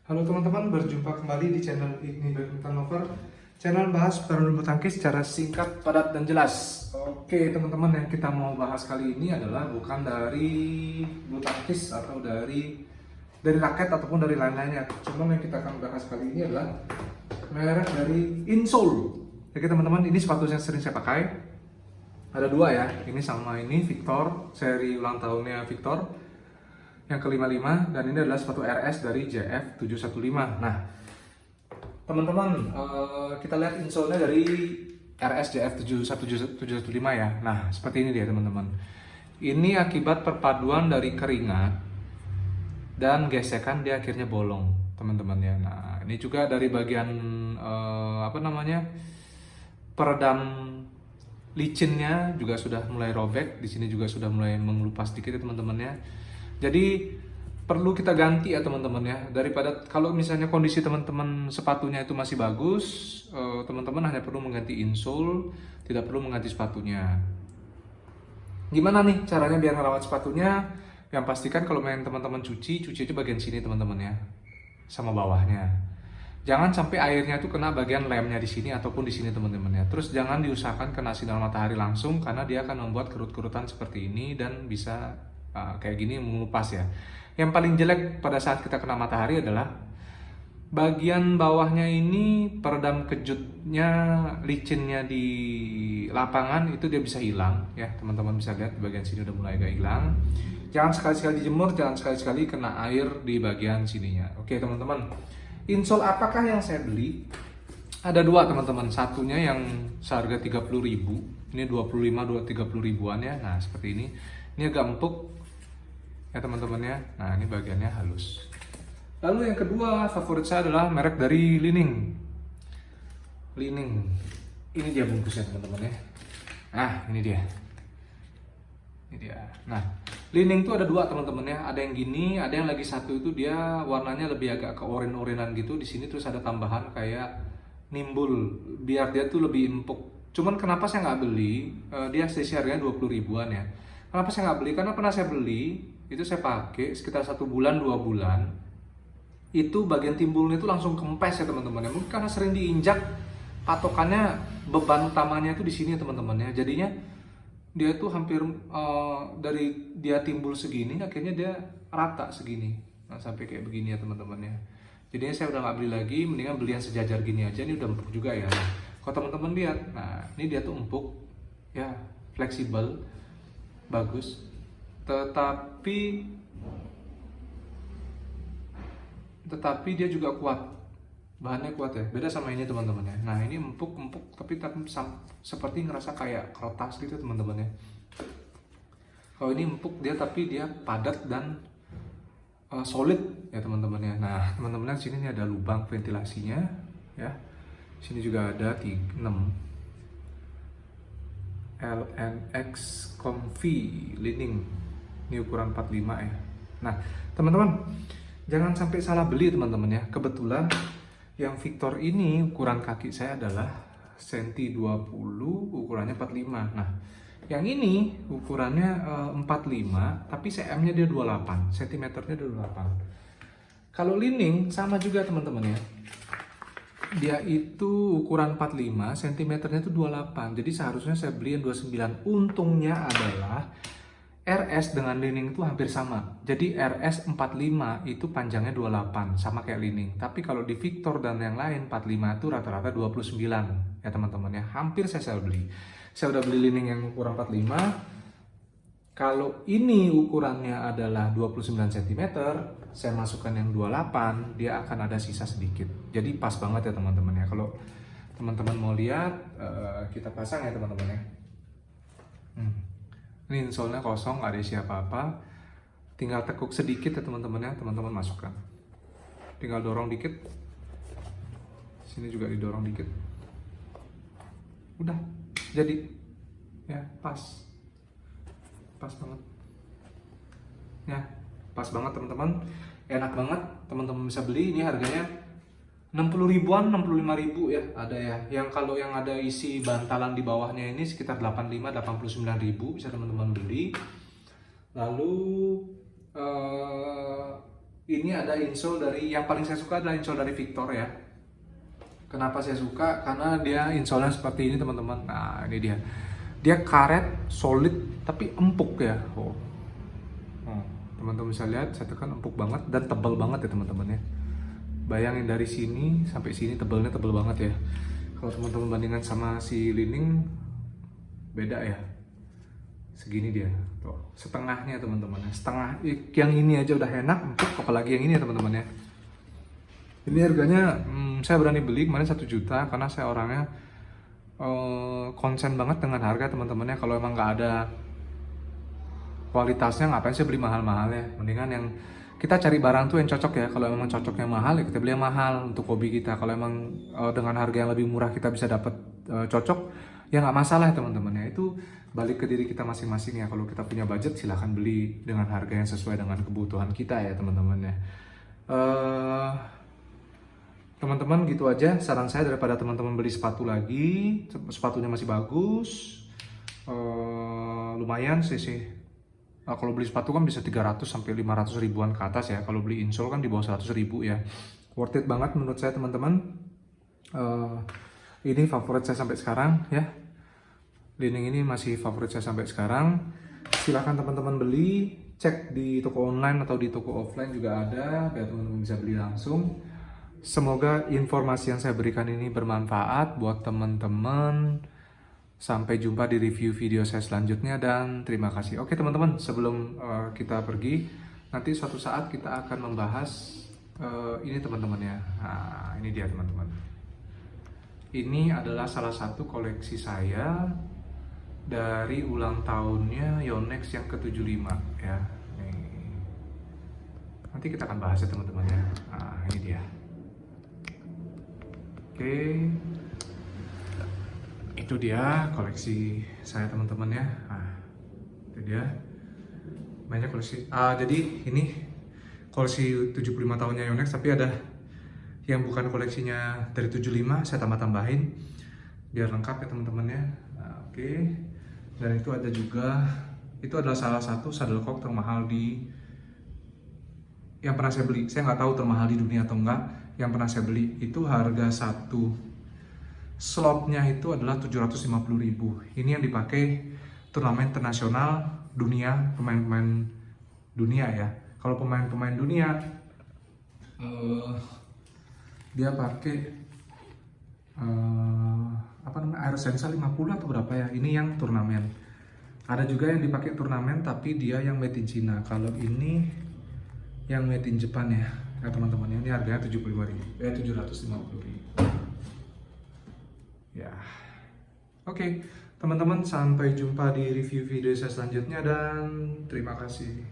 Halo teman-teman, berjumpa kembali di channel Igni Badminton Lover. Channel bahas permainan bulu tangkis secara singkat, padat, dan jelas. Oke teman-teman, yang kita mau bahas kali ini adalah bukan dari bulu tangkis atau dari raket ataupun dari lain-lainnya. Cuman yang kita akan bahas kali ini adalah merek dari Insole. Oke teman-teman, ini sepatu yang sering saya pakai. Ada dua ya, ini sama ini Victor, seri ulang tahunnya Victor yang ke-55, dan ini adalah sepatu RS dari JF715. Nah, teman-teman, kita lihat insole-nya dari RS JF715 ya. Nah, seperti ini dia teman-teman. Ini akibat perpaduan dari keringat dan gesekan dia akhirnya bolong, teman-teman ya. Nah, ini juga dari bagian peredam licinnya juga sudah mulai robek. Di sini juga sudah mulai mengelupas sedikit ya teman-teman ya. Jadi perlu kita ganti ya teman-teman ya. Daripada kalau misalnya kondisi teman-teman sepatunya itu masih bagus, teman-teman hanya perlu mengganti insole, tidak perlu mengganti sepatunya. Gimana nih caranya biar ngerawat sepatunya? Yang pastikan kalau main teman-teman cuci itu bagian sini teman-teman ya, sama bawahnya. Jangan sampai airnya itu kena bagian lemnya di sini ataupun di sini teman-teman ya. Terus jangan diusahakan kena sinar matahari langsung, karena dia akan membuat kerut-kerutan seperti ini dan bisa kayak gini mengelupas ya. Yang paling jelek pada saat kita kena matahari adalah bagian bawahnya ini, peredam kejutnya, licinnya di lapangan itu dia bisa hilang ya. Teman-teman bisa lihat di bagian sini udah mulai agak hilang. Jangan sekali-sekali dijemur, jangan sekali-sekali kena air di bagian sininya. Oke teman-teman, insole apakah yang saya beli? Ada dua teman-teman, satunya yang seharga 30.000, ini 25-30 ribuan ya. Nah seperti ini agak empuk ya teman-teman ya. Nah ini bagiannya halus. Lalu yang kedua favorit saya adalah merek dari Li-Ning. Ini dia bungkusnya teman-teman ya. Nah ini dia. Nah Li-Ning tuh ada dua teman-teman ya. Ada yang gini, ada yang lagi satu itu dia warnanya lebih agak ke oren-orenan gitu. Di sini terus ada tambahan kayak nimbul biar dia tuh lebih empuk. Cuman kenapa saya nggak beli? Dia selisih harganya 20 ribuan ya. Kenapa saya nggak beli? Karena pernah saya beli, itu saya pakai sekitar 1 bulan 2 bulan, itu bagian timbulnya itu langsung kempes ya teman-teman ya. Mungkin karena sering diinjak, patokannya beban utamanya itu di sini teman-teman ya. Jadinya dia tuh hampir dari dia timbul segini, akhirnya dia rata segini. Nah sampai kayak begini ya teman-teman ya. Jadinya saya udah nggak beli lagi, mendingan beli yang sejajar gini aja. Ini udah empuk juga ya. Kalau teman-teman lihat, nah ini dia tuh empuk ya, fleksibel, bagus, tetapi dia juga kuat, bahannya kuat ya, beda sama ini teman-teman ya. Nah ini empuk tapi seperti ngerasa kayak kertas gitu teman-teman ya. Kalau ini empuk dia tapi dia padat dan solid ya teman-teman ya. Nah teman-teman sini nih ada lubang ventilasinya ya, sini juga ada 6 LNX Comfy Li-Ning, ini ukuran 45 ya. Nah teman-teman jangan sampai salah beli teman-teman ya. Kebetulan yang Victor ini ukuran kaki saya adalah senti 20, ukurannya 45. Nah yang ini ukurannya 45 tapi cm-nya dia 28, cm-nya 28. Kalau Li-Ning sama juga teman-teman ya, dia itu ukuran 45, cm-nya itu 28. Jadi seharusnya saya beli yang 29. Untungnya adalah RS dengan Li-Ning itu hampir sama. Jadi RS 45 itu panjangnya 28, sama kayak Li-Ning. Tapi kalau di Victor dan yang lain 45 itu rata-rata 29 ya teman-teman ya. Hampir saya beli. Saya udah beli Li-Ning yang ukuran 45. Kalau ini ukurannya adalah 29 cm, saya masukkan yang 28, dia akan ada sisa sedikit. Jadi pas banget ya teman-teman ya. Kalau teman-teman mau lihat, kita pasang ya teman-teman ya. Ini insole-nya kosong, nggak ada isi apa-apa. Tinggal tekuk sedikit ya teman-teman ya, teman-teman masukkan. Tinggal dorong dikit. Sini juga didorong dikit. Udah, jadi ya pas banget ya, pas banget teman-teman, enak banget teman-teman bisa beli. Ini harganya 60 ribuan, 65 ribu ya ada ya. Yang kalau yang ada isi bantalan di bawahnya ini sekitar 85-89 ribu, bisa teman-teman beli. Lalu ini ada insole dari, yang paling saya suka adalah insole dari Victor ya. Kenapa saya suka? Karena dia insole-nya seperti ini teman-teman. Nah ini dia. Dia karet, solid, tapi empuk ya. Oh. Teman-teman bisa lihat, saya tekan empuk banget dan tebal banget ya teman-teman ya. Bayangin dari sini sampai sini tebelnya tebal banget ya. Kalau teman-teman bandingkan sama si Li-Ning, beda ya. Segini dia, tuh setengahnya teman-teman, setengah yang ini aja udah enak, empuk, apalagi yang ini ya teman-teman ya. Ini harganya saya berani beli kemarin 1 juta karena saya orangnya konsen banget dengan harga teman-teman ya. Kalau emang nggak ada kualitasnya ngapain sih beli mahal-mahal ya, mendingan yang kita cari barang tuh yang cocok ya. Kalau emang cocoknya mahal ya kita beli yang mahal untuk hobi kita. Kalau emang dengan harga yang lebih murah kita bisa dapat cocok ya nggak masalah ya teman-teman ya. Itu balik ke diri kita masing-masing ya. Kalau kita punya budget silahkan beli dengan harga yang sesuai dengan kebutuhan kita ya teman-teman ya. Teman-teman gitu aja saran saya, daripada teman-teman beli sepatu lagi, sepatunya masih bagus, lumayan sih. Kalau beli sepatu kan bisa 300 sampai 500 ribuan ke atas ya. Kalau beli insole kan di bawah 100 ribu ya. Worth it banget menurut saya teman-teman. Ini favorit saya sampai sekarang ya. Li-Ning ini masih favorit saya sampai sekarang. Silahkan teman-teman beli, cek di toko online atau di toko offline juga ada, biar teman-teman bisa beli langsung. Semoga informasi yang saya berikan ini bermanfaat buat teman-teman. Sampai jumpa di review video saya selanjutnya dan terima kasih. Oke teman-teman, sebelum kita pergi, nanti suatu saat kita akan membahas ini teman-teman ya. Nah, ini dia teman-teman. Ini adalah salah satu koleksi saya dari ulang tahunnya Yonex yang ke-75 ya. Nih. Nanti kita akan bahas ya teman-teman ya. Nah, ini dia. Oke. Itu dia koleksi saya teman-teman ya. Nah, itu dia. Banyak koleksi. Jadi ini koleksi 75 tahunnya Yonex, tapi ada yang bukan koleksinya dari 75, saya tambah-tambahin biar lengkap ya teman-teman ya. Nah, oke. Dan itu ada juga, itu adalah salah satu shuttlecock termahal yang pernah saya beli. Saya nggak tahu termahal di dunia atau enggak. Yang pernah saya beli itu harga satu slotnya itu adalah 750.000. Ini yang dipakai turnamen internasional dunia, pemain-pemain dunia ya. Kalau pemain-pemain dunia dia pakai Aerosensa 50 atau berapa ya. Ini yang turnamen. Ada juga yang dipakai turnamen tapi dia yang made in China. Kalau ini yang made in Jepang ya. Ya teman-teman, ini harganya 750.000. Ya. Oke, teman-teman, sampai jumpa di review video saya selanjutnya dan terima kasih.